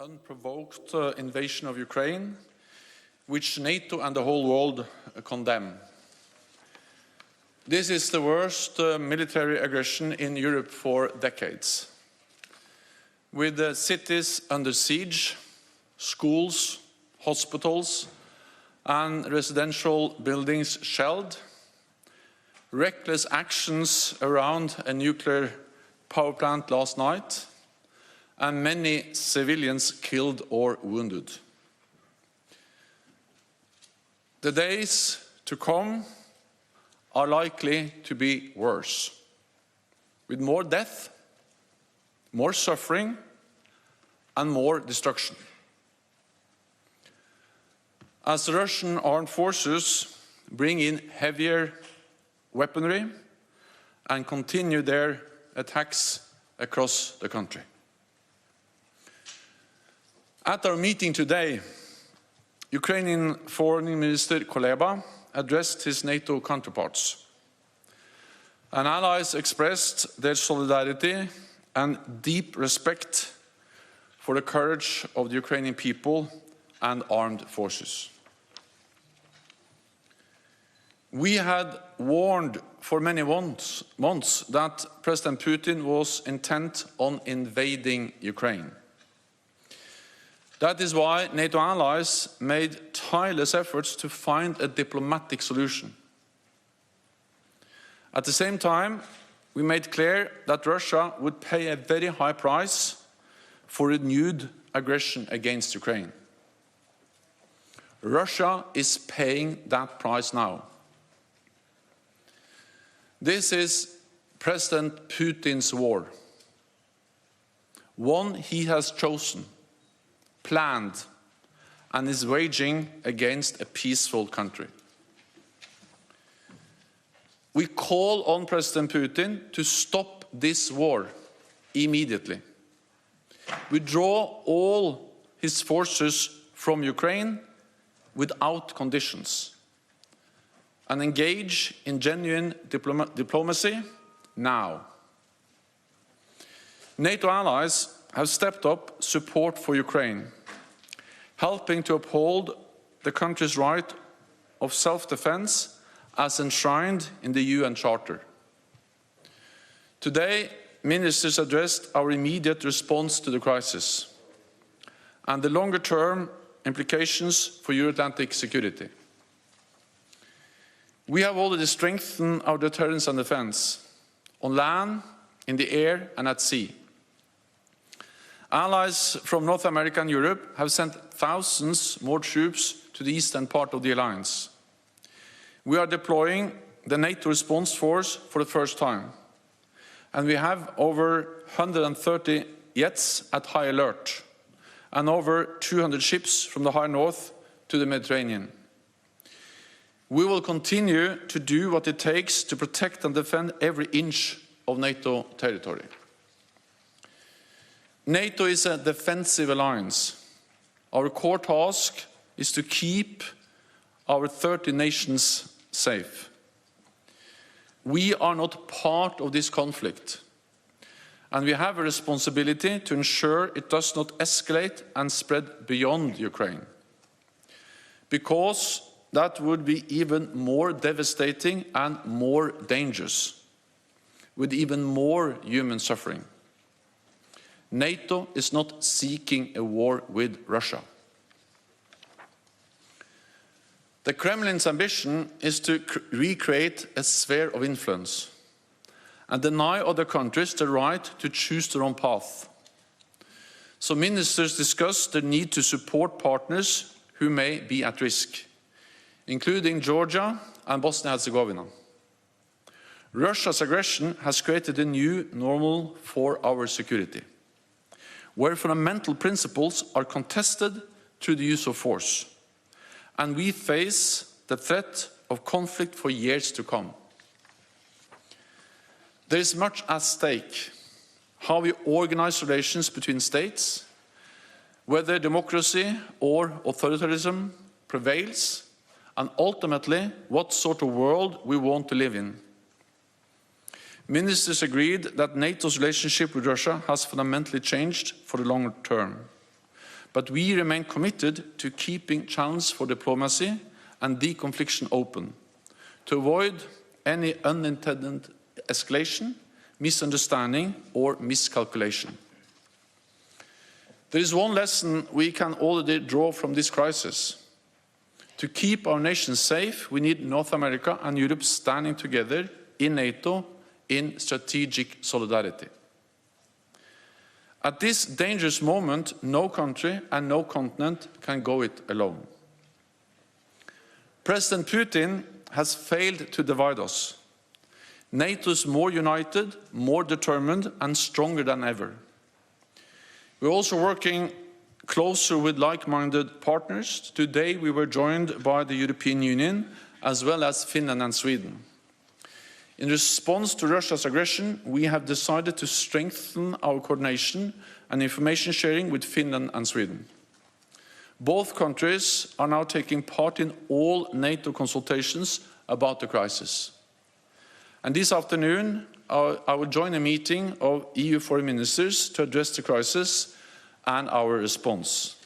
unprovoked invasion of Ukraine, which NATO and the whole world condemn. This is the worst military aggression in Europe for decades. With the cities under siege, schools, hospitals, and residential buildings shelled, reckless actions around a nuclear power plant last night, and many civilians killed or wounded. The days to come are likely to be worse, with more death, more suffering, and more destruction. As the Russian armed forces bring in heavier weaponry and continue their attacks across the country. At our meeting today, Ukrainian Foreign Minister Kuleba addressed his NATO counterparts, and allies expressed their solidarity and deep respect for the courage of the Ukrainian people and armed forces. We had warned for many months that President Putin was intent on invading Ukraine. That is why NATO allies made tireless efforts to find a diplomatic solution. At the same time, we made clear that Russia would pay a very high price for renewed aggression against Ukraine. Russia is paying that price now. This is President Putin's war, one he has chosen, planned, and is waging against a peaceful country. We call on President Putin to stop this war immediately, withdraw all his forces from Ukraine without conditions, and engage in genuine diplomacy now. NATO allies have stepped up support for Ukraine, helping to uphold the country's right of self-defense as enshrined in the UN Charter. Today, ministers addressed our immediate response to the crisis and the longer-term implications for Euro-Atlantic security. We have already strengthened our deterrence and defense on land, in the air, and at sea. Allies from North America and Europe have sent thousands more troops to the eastern part of the alliance. We are deploying the NATO response force for the first time, and we have over 130 jets at high alert and over 200 ships from the high north to the Mediterranean. We will continue to do what it takes to protect and defend every inch of NATO territory. NATO is a defensive alliance. Our core task is to keep our 30 nations safe. We are not part of this conflict, and we have a responsibility to ensure it does not escalate and spread beyond Ukraine, because that would be even more devastating and more dangerous, with even more human suffering. NATO is not seeking a war with Russia. The Kremlin's ambition is to recreate a sphere of influence and deny other countries the right to choose their own path. So ministers discussed the need to support partners who may be at risk, including Georgia and Bosnia-Herzegovina. Russia's aggression has created a new normal for our security, where fundamental principles are contested through the use of force, and we face the threat of conflict for years to come. There is much at stake: how we organize relations between states, whether democracy or authoritarianism prevails, and ultimately what sort of world we want to live in. Ministers agreed that NATO's relationship with Russia has fundamentally changed for the longer term, but we remain committed to keeping channels for diplomacy and deconfliction open, to avoid any unintended escalation, misunderstanding, or miscalculation. There is one lesson we can already draw from this crisis. To keep our nation safe, we need North America and Europe standing together in NATO in strategic solidarity. At this dangerous moment, no country and no continent can go it alone. President Putin has failed to divide us. NATO is more united, more determined, and stronger than ever. We're also working closer with like-minded partners. Today we were joined by the European Union, as well as Finland and Sweden. In response to Russia's aggression, we have decided to strengthen our coordination and information sharing with Finland and Sweden. Both countries are now taking part in all NATO consultations about the crisis. And this afternoon, I will join a meeting of EU foreign ministers to address the crisis and our response.